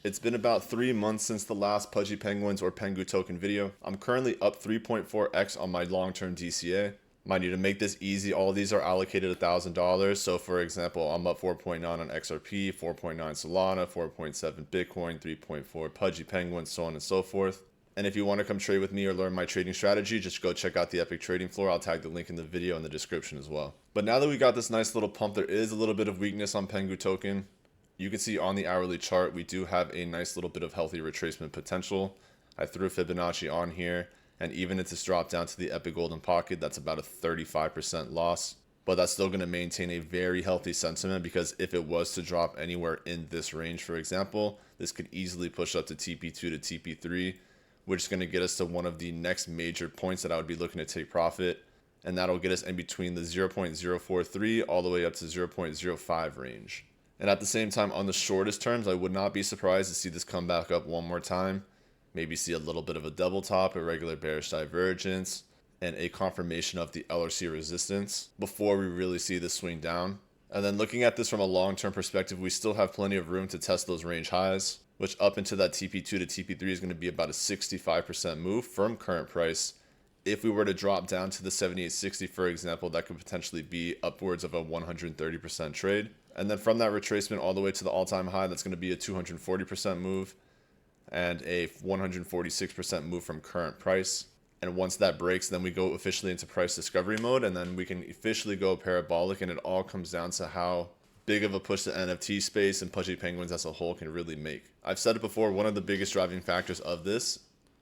It's been about 3 months since the last Pudgy Penguins or PENGU token video. I'm currently up 3.4x on my long-term DCA. Mind you, to make this easy, all these are allocated $1,000. So for example, I'm up 4.9 on XRP, 4.9 Solana, 4.7 Bitcoin, 3.4 Pudgy Penguins, so on and so forth. And if you want to come trade with me or learn my trading strategy, just go check out the EPIQ Trading Floor. I'll tag the link in the video in the description as well. But now that we got this nice little pump, there is a little bit of weakness on PENGU token. You can see on the hourly chart, we do have a nice little bit of healthy retracement potential. I threw Fibonacci on here, and even if this dropped down to the Epic Golden Pocket, that's about a 35% loss. But that's still going to maintain a very healthy sentiment, because if it was to drop anywhere in this range, for example, this could easily push up to TP2 to TP3, which is going to get us to one of the next major points that I would be looking to take profit. And that'll get us in between the 0.043 all the way up to 0.05 range. And at the same time, on the shortest terms, I would not be surprised to see this come back up one more time. Maybe see a little bit of a double top, a regular bearish divergence, and a confirmation of the LRC resistance before we really see this swing down. And then looking at this from a long-term perspective, we still have plenty of room to test those range highs, which up into that TP2 to TP3 is going to be about a 65% move from current price. If we were to drop down to the 7860, for example, that could potentially be upwards of a 130% trade. And then from that retracement all the way to the all-time high, that's going to be a 240% move and a 146% move from current price. And once that breaks, then we go officially into price discovery mode, and then we can officially go parabolic, and it all comes down to how big of a push the NFT space and Pudgy Penguins as a whole can really make. I've said it before, one of the biggest driving factors of this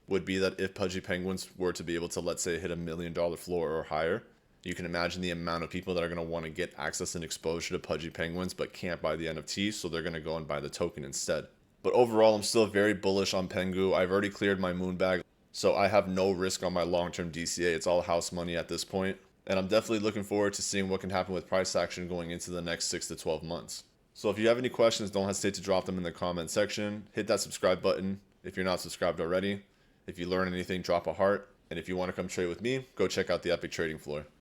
would be that if Pudgy Penguins were to be able to, let's say, hit $1 million floor or higher, you can imagine the amount of people that are going to want to get access and exposure to Pudgy Penguins but can't buy the NFT, so they're going to go and buy the token instead. But overall, I'm still very bullish on PENGU. I've already cleared my moon bag, so I have no risk on my long-term DCA. It's all house money at this point. And I'm definitely looking forward to seeing what can happen with price action going into the next 6 to 12 months. So if you have any questions, don't hesitate to drop them in the comment section. Hit that subscribe button if you're not subscribed already. If you learn anything, drop a heart. And if you want to come trade with me, go check out the EPIQ Trading Floor.